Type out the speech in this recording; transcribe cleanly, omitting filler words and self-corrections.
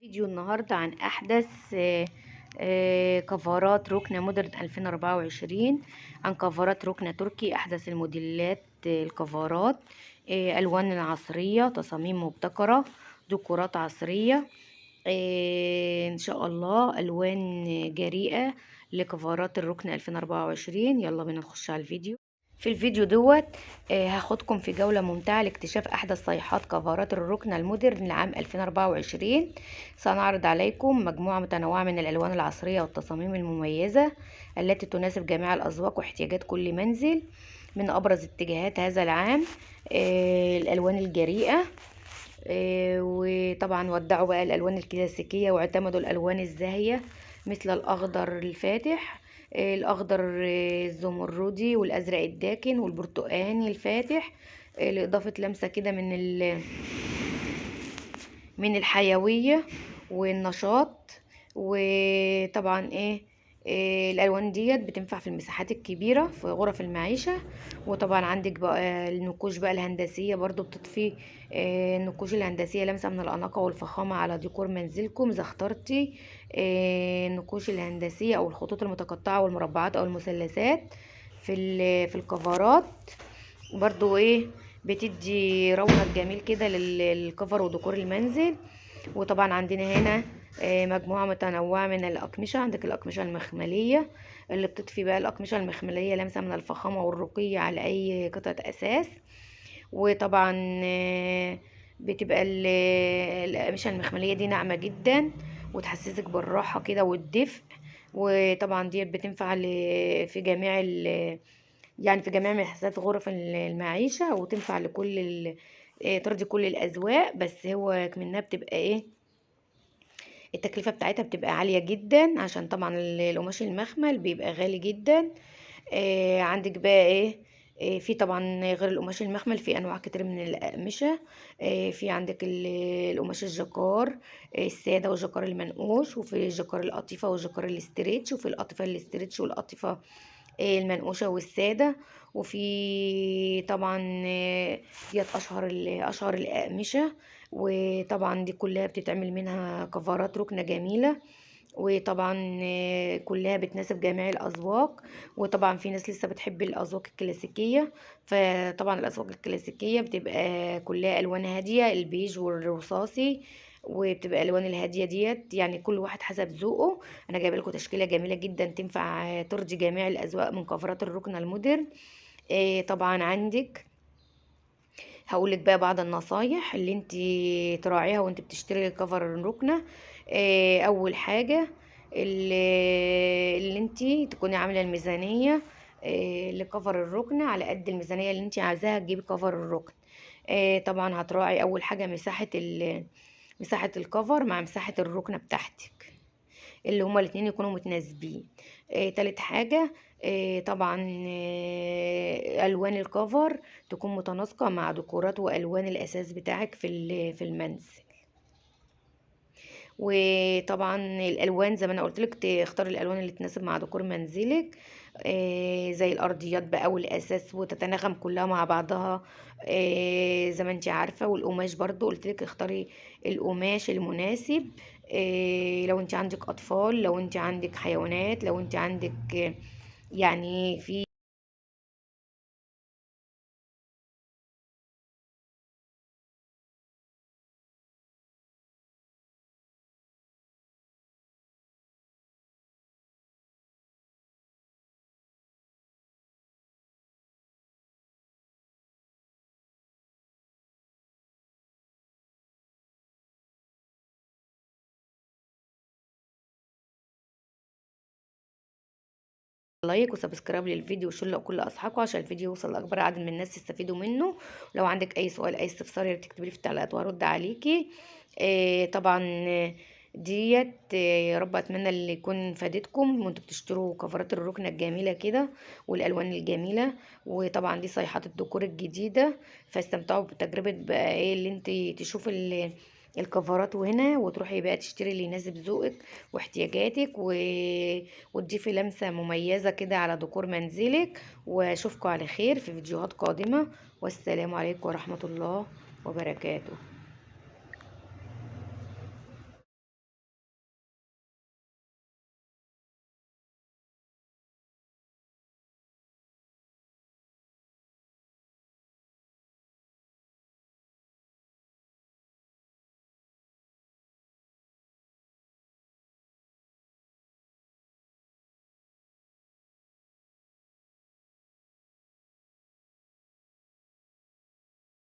فيديو النهاردة عن أحدث كفرات ركنة مودرن 2024. عن كفرات ركنة تركي، أحدث الموديلات، الكفرات، ألوان عصرية، تصاميم مبتكرة، ديكورات عصرية، إن شاء الله ألوان جريئة لكفرات الركن 2024. يلا بينا نخش على الفيديو. في الفيديو دوت هاخدكم في جولة ممتعة لاكتشاف أحدث صيحات كفرات الركنة المودرن لعام 2024. سنعرض عليكم مجموعة متنوعة من الألوان العصرية والتصاميم المميزة التي تناسب جميع الأذواق واحتياجات كل منزل. من أبرز اتجاهات هذا العام الألوان الجريئة، وطبعا ودعوا بقى الألوان الكلاسيكية واعتمدوا الألوان الزاهية مثل الأخضر الفاتح، الأخضر الزمردي والأزرق الداكن والبرتقاني الفاتح، لإضافة لمسة كده من الحيوية والنشاط. وطبعا الالوان ديت بتنفع في المساحات الكبيره في غرف المعيشه. وطبعا عندك بقى النقوش بقى الهندسيه، برضو بتضفي النقوش الهندسيه لمسه من الاناقه والفخامه على ديكور منزلكم اذا اخترتي النقوش الهندسيه او الخطوط المتقطعه والمربعات او المثلثات في الكفرات. برضو بتدي رونق جميل كده للكفر وديكور المنزل. وطبعا عندنا هنا مجموعة متنوعة من الأقمشة. عندك الأقمشة المخملية اللي بتضفي بقى الأقمشة المخملية لمسة من الفخامة والرقي على أي قطعة أساس. وطبعا بتبقى الأقمشة المخملية دي ناعمة جدا وتحسسك بالراحة كده والدفء. وطبعا دي بتنفع في جميع يعني في جميع محاذات غرف المعيشة، وتنفع لكل ترضي كل الأذواق. بس هو منها بتبقى التكلفة بتاعتها بتبقى عالية جدا عشان طبعا القماش المخمل بيبقى غالي جدا. عندك بقى في طبعا غير القماش المخمل في انواع كتير من الاقمشه. في عندك القماش الجكار الساده والجكار المنقوش، وفي الجكار القطيفه والجكار الاستريتش، وفي القطيفه الاستريتش والقطيفه المنقوشه والساده. وفي طبعا ديت اشهر الاقمشه. وطبعا دي كلها بتتعمل منها كفرات ركنه جميله، وطبعا كلها بتناسب جميع الأذواق. وطبعا في ناس لسه بتحب الأذواق الكلاسيكية، فطبعا الأذواق الكلاسيكية بتبقى كلها ألوان هادية، البيج والرصاصي، وبتبقى الألوان الهادية ديت يعني كل واحد حسب ذوقه. أنا جايبه لكم تشكيلة جميلة جدا تنفع ترضي جميع الأذواق من كفرات الركن المودرن. طبعا عندك هقولك بقى بعض النصايح اللي انت تراعيها وانت بتشتري كفر الركنة. اول حاجة اللي انت تكوني عاملة الميزانية لكفر الركنة على قد الميزانية اللي انت عايزاها تجيبي كفر الركن. طبعا هتراعي اول حاجة مساحة الكفر مع مساحة الركنة بتاعتك، اللي هما الاتنين يكونوا متناسبين. تالت حاجة طبعا ألوان الكفر تكون متناسقة مع ديكورات وألوان الأساس بتاعك في المنزل. وطبعا الألوان زي ما أنا قلتلك تختار الألوان اللي تناسب مع ديكور منزلك، زي الأرضيات بقى والأساس وتتناغم كلها مع بعضها زي ما انتي عارفة. والقماش برضو قلتلك اختاري القماش المناسب. لو انت عندك أطفال، لو انت عندك حيوانات، لو انت عندك يعني في لايك وسبسكرايب للفيديو وشير لكل اصحابكم عشان الفيديو يوصل لاكبر عدد من الناس يستفيدوا منه. لو عندك اي سؤال اي استفسار يا ريت تكتبي لي في التعليقات وهرد عليكي. طبعا ديت يا رب اتمنى اللي يكون فادتكم وانتوا بتشتروا كفرات الركنه الجميله كده والالوان الجميله. وطبعا دي صيحات الديكور الجديده، فاستمتعوا بتجربه بقى اللي انت تشوف الكفرات وهنا وتروحي بقى تشتري اللي يناسب ذوقك واحتياجاتك وتضيفي لمسة مميزة كده على ديكور منزلك. واشوفكم على خير في فيديوهات قادمة، والسلام عليكم ورحمة الله وبركاته.